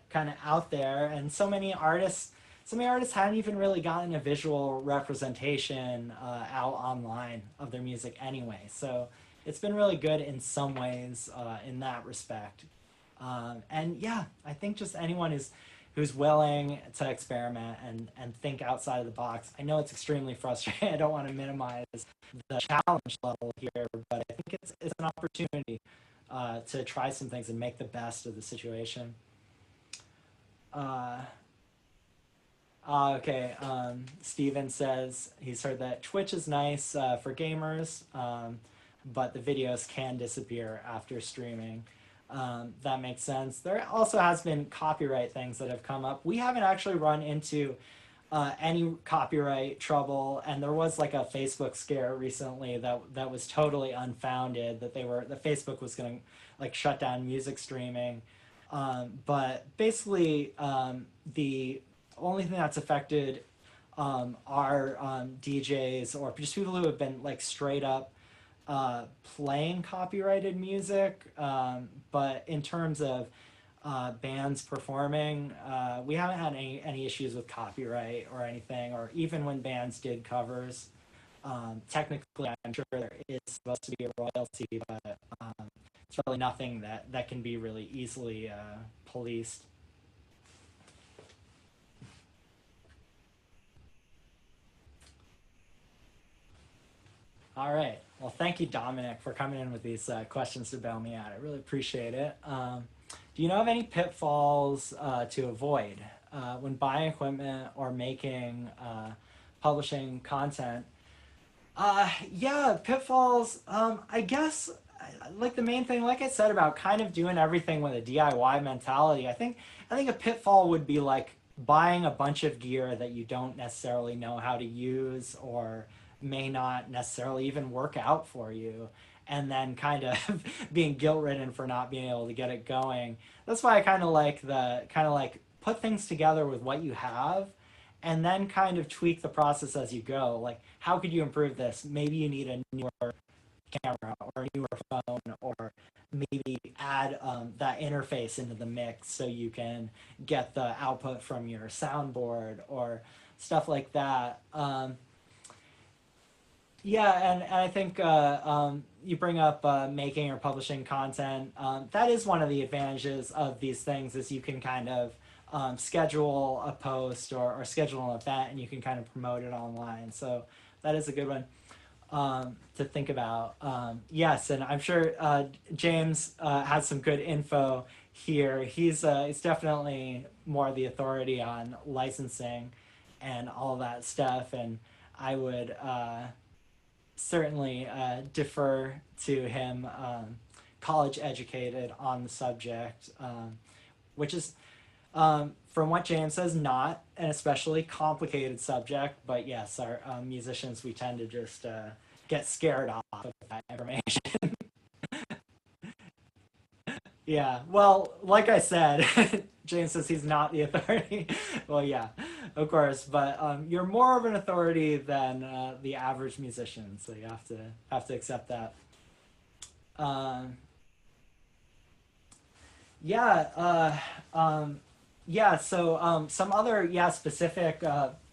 out there, and so many artists hadn't even really gotten a visual representation out online of their music anyway. So it's been really good in some ways in that respect. And yeah, I think just anyone who's willing to experiment and think outside of the box. I know it's extremely frustrating. I don't want to minimize the challenge level here, but I think it's an opportunity to try some things and make the best of the situation. Okay, Steven says he's heard that Twitch is nice for gamers, but the videos can disappear after streaming. That makes sense. There also has been copyright things that have come up. We haven't actually run into any copyright trouble, and there was like a Facebook scare recently that was totally unfounded, that Facebook was going to like shut down music streaming. But basically, the only thing that's affected are DJs or just people who have been like straight up playing copyrighted music. But in terms of bands performing, we haven't had any issues with copyright or anything, or even when bands did covers. Technically, I'm sure there is supposed to be a royalty, but it's really nothing that can be really easily policed. All right. Well, thank you, Dominic, for coming in with these questions to bail me out. I really appreciate it. Do you know of any pitfalls to avoid? when buying equipment or making publishing content. Yeah, pitfalls. I guess like the main thing, like I said, about kind of doing everything with a DIY mentality. I think a pitfall would be like buying a bunch of gear that you don't necessarily know how to use or may not necessarily even work out for you, and then kind of being guilt ridden for not being able to get it going. That's why I kind of like put things together with what you have and then kind of tweak the process as you go. Like, how could you improve this? Maybe you need a newer camera or a newer phone, or maybe add that interface into the mix so you can get the output from your soundboard or stuff like that. Yeah, and I think you bring up making or publishing content. That is one of the advantages of these things, is you can kind of schedule a post or schedule an event, and you can kind of promote it online. So that is a good one to think about. Yes, and I'm sure James has some good info here. He's definitely more the authority on licensing and all that stuff, and I would certainly defer to him, college educated on the subject, which is, from what James says, not an especially complicated subject, but yes, our musicians, we tend to just get scared off of that information. Yeah, well, like I said, James says he's not the authority. Well, yeah, of course, but you're more of an authority than the average musician, so you have to accept that. Yeah, yeah. So some other specific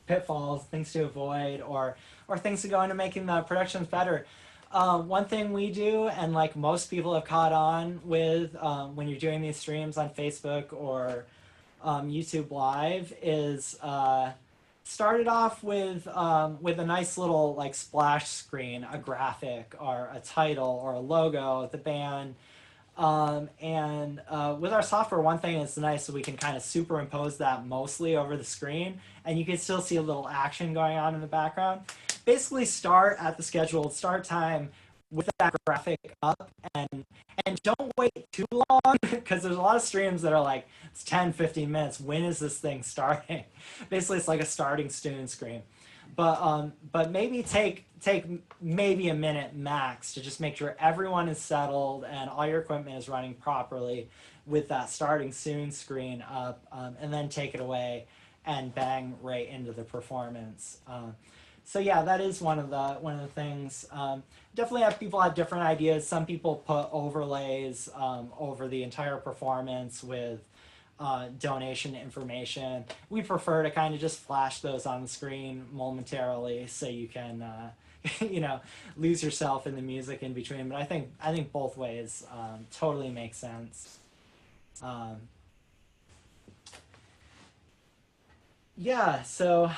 pitfalls, things to avoid, or things to go into making the productions better. One thing we do, and like most people have caught on with when you're doing these streams on Facebook or YouTube Live, is start it off with a nice little like splash screen, a graphic or a title or a logo of the band. And with our software, one thing that's nice, so we can kind of superimpose that mostly over the screen, and you can still see a little action going on in the background. Basically, start at the scheduled start time with that graphic up, and don't wait too long, because there's a lot of streams that are like, it's 10-15 minutes, when is this thing starting? Basically, it's like a starting student screen. But maybe take maybe a minute max to just make sure everyone is settled and all your equipment is running properly with that starting soon screen up, and then take it away and bang right into the performance. So yeah, that is one of the things. Definitely have people have different ideas. Some people put overlays over the entire performance with donation information. We prefer to kind of just flash those on the screen momentarily, so you can lose yourself in the music in between. But I think both ways totally make sense. Yeah. So.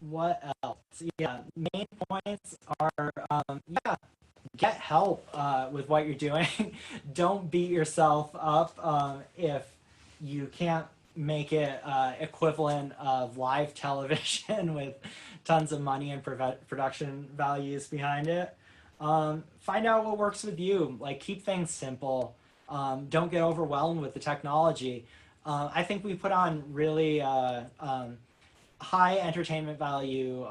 What else? Yeah, main points are get help with what you're doing. Don't beat yourself up if you can't make it equivalent of live television with tons of money and production values behind it. Find out what works with you. Like, keep things simple. Don't get overwhelmed with the technology. I think we put on really high entertainment value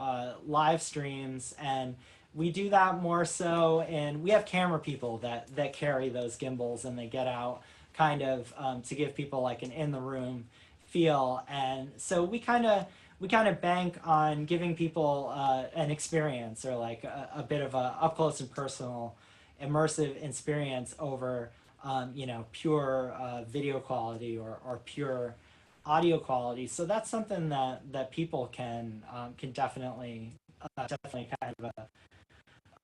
live streams, and we do that more so, and we have camera people that carry those gimbals, and they get out kind of to give people like an in the room feel. And so we kind of bank on giving people an experience, or like a bit of a up close and personal immersive experience over pure video quality or pure audio quality. So that's something that people can definitely kind of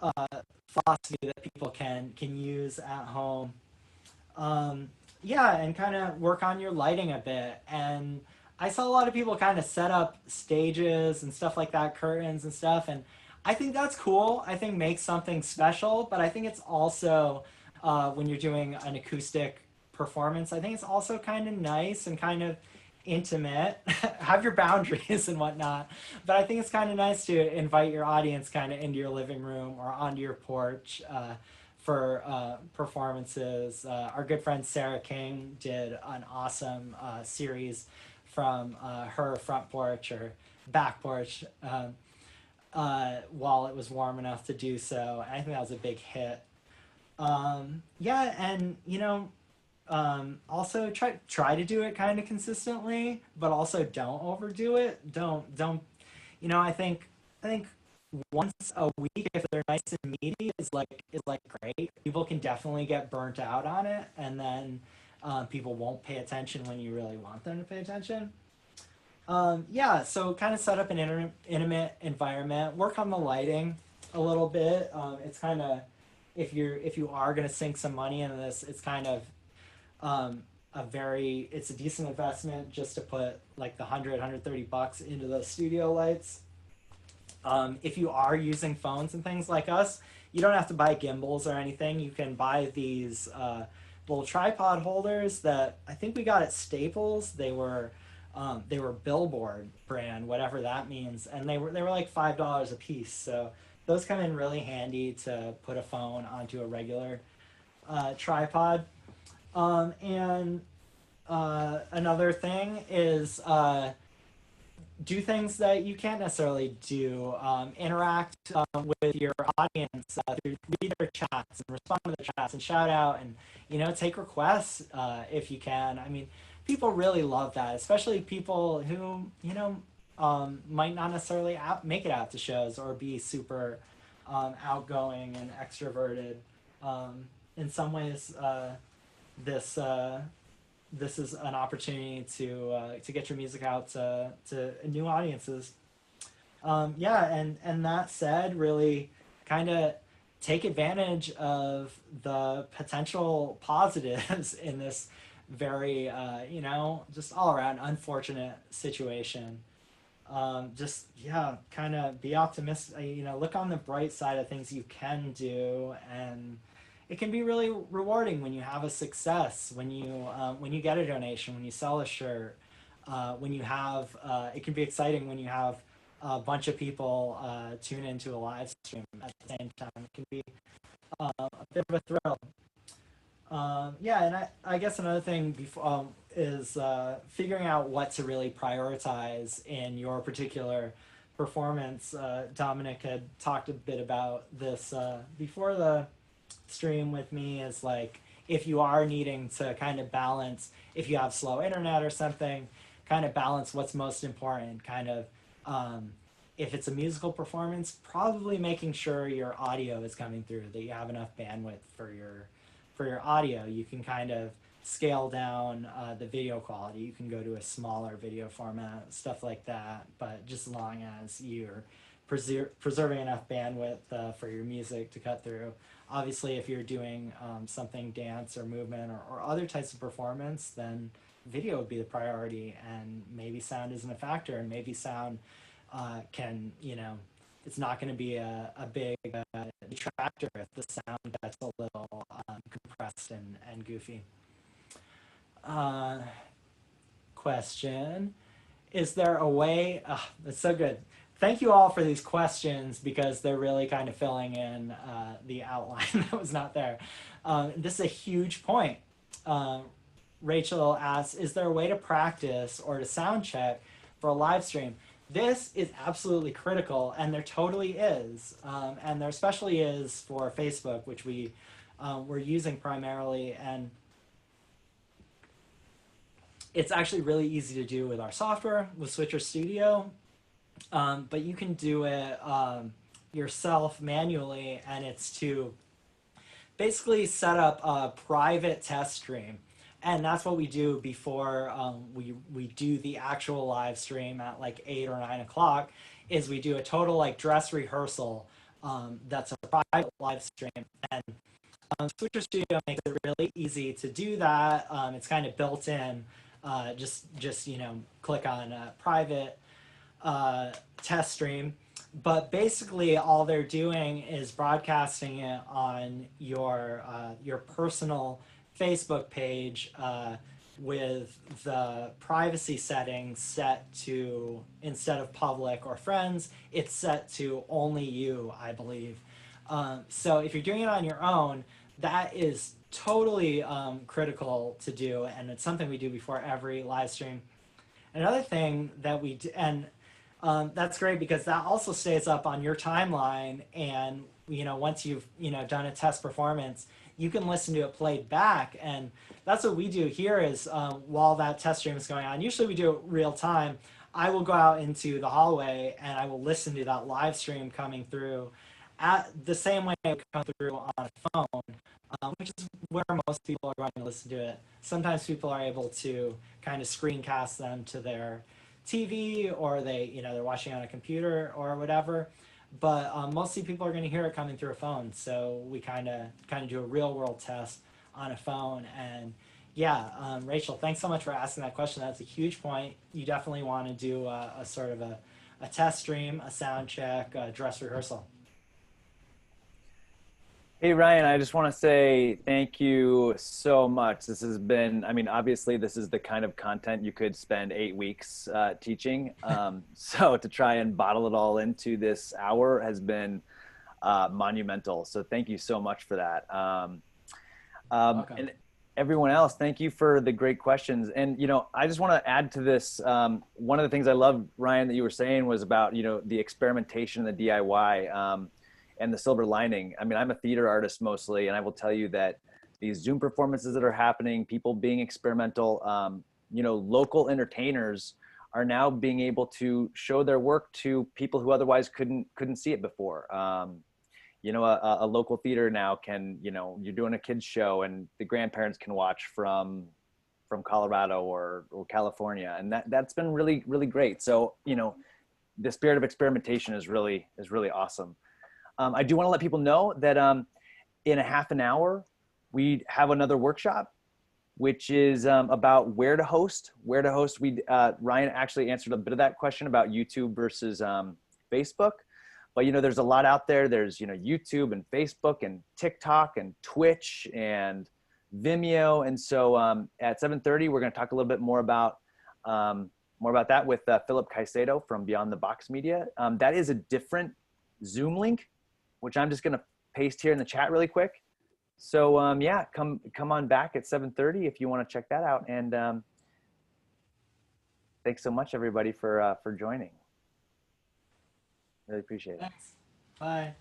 a philosophy that people can use at home. And kind of work on your lighting a bit. And I saw a lot of people kind of set up stages and stuff like that, curtains and stuff, and I think that's cool. I think makes something special, but I think it's also when you're doing an acoustic performance, I think it's also kind of nice and kind of intimate. Have your boundaries and whatnot, but I think it's kind of nice to invite your audience kind of into your living room or onto your porch for performances. Our good friend Sarah King did an awesome series from her front porch or back porch while it was warm enough to do so. And I think that was a big hit. Yeah, and also try to do it kind of consistently, but also don't overdo it. Don't I think once a week, if they're nice and meaty, is like great. People can definitely get burnt out on it, and then people won't pay attention when you really want them to pay attention. Yeah, so kind of set up an intimate environment. Work on the lighting a little bit. It's kind of, if you are going to sink some money into this, it's kind of it's a decent investment just to put like the $130 into the studio lights. If you are using phones and things like us, you don't have to buy gimbals or anything. You can buy these little tripod holders that I think we got at Staples. They were Billboard brand, whatever that means, and they were like $5 a piece. So those come in really handy to put a phone onto a regular tripod. And another thing is do things that you can't necessarily do. Interact with your audience read their chats and respond to their chats and shout out and take requests if you can. I mean, people really love that, especially people who might not necessarily make it out to shows or be super outgoing and extroverted. In some ways, this is an opportunity to get your music out to new audiences. Yeah, and that said, really kind of take advantage of the potential positives in this very just all around unfortunate situation. Kind of be optimistic. Look on the bright side of things you can do, and it can be really rewarding when you have a success, when you get a donation, when you sell a shirt, when you have. It can be exciting when you have a bunch of people tune into a live stream at the same time. It can be a bit of a thrill. And I guess another thing is figuring out what to really prioritize in your particular performance. Dominic had talked a bit about this before the stream with me, is like, if you are needing to kind of balance, if you have slow internet or something, kind of balance what's most important, kind of if it's a musical performance, probably making sure your audio is coming through, that you have enough bandwidth for your audio. You can kind of scale down the video quality. You can go to a smaller video format, stuff like that, but just as long as you're preserving enough bandwidth for your music to cut through. Obviously, if you're doing something dance or movement or other types of performance, then video would be the priority, and maybe sound isn't a factor, and maybe sound can, it's not going to be a big detractor if the sound gets a little compressed and goofy. Question, is there a way, that's so good. Thank you all for these questions, because they're really kind of filling in the outline that was not there. This is a huge point. Rachel asks, is there a way to practice or to sound check for a live stream? This is absolutely critical, and there totally is. And there especially is for Facebook, which we're using primarily. And it's actually really easy to do with our software, with Switcher Studio. But you can do it yourself manually, and it's to basically set up a private test stream. And that's what we do before we do the actual live stream at like 8 or 9 o'clock, is we do a total like dress rehearsal that's a private live stream. And Switcher Studio makes it really easy to do that. It's kind of built in. Just click on private test stream, but basically all they're doing is broadcasting it on your personal Facebook page with the privacy settings set to, instead of public or friends, it's set to only you, I believe. So if you're doing it on your own, that is totally critical to do, and it's something we do before every live stream. Another thing that we do, and that's great because that also stays up on your timeline, and once you've done a test performance, you can listen to it played back. And that's what we do here is while that test stream is going on, usually we do it real time. I will go out into the hallway and I will listen to that live stream coming through at the same way it would come through on a phone, which is where most people are going to listen to it. Sometimes people are able to kind of screencast them to their TV, or they're watching on a computer or whatever. But mostly people are going to hear it coming through a phone. So we kind of do a real world test on a phone. And yeah, Rachel, thanks so much for asking that question. That's a huge point. You definitely want to do a sort of a test stream, a sound check, a dress rehearsal. Hey, Ryan, I just want to say thank you so much. This has been, I mean, obviously this is the kind of content you could spend 8 weeks teaching. So to try and bottle it all into this hour has been monumental. So thank you so much for that. And everyone else, thank you for the great questions. And, I just want to add to this. One of the things I love, Ryan, that you were saying was about, the experimentation and the DIY. And the silver lining. I mean, I'm a theater artist mostly, and I will tell you that these Zoom performances that are happening, people being experimental, local entertainers are now being able to show their work to people who otherwise couldn't see it before. A local theater now can, you're doing a kids show and the grandparents can watch from Colorado or California, and that's been really, really great. So, the spirit of experimentation is really awesome. I do want to let people know that in a half an hour, we have another workshop, which is about where to host. Ryan actually answered a bit of that question about YouTube versus Facebook. But, there's a lot out there. There's, YouTube and Facebook and TikTok and Twitch and Vimeo. And so at 7:30, we're going to talk a little bit more about that with Philip Caicedo from Beyond the Box Media. That is a different Zoom link, which I'm just going to paste here in the chat really quick. So yeah, come on back at 7:30 if you want to check that out. And thanks so much, everybody, for joining. Really appreciate it. Thanks. Bye.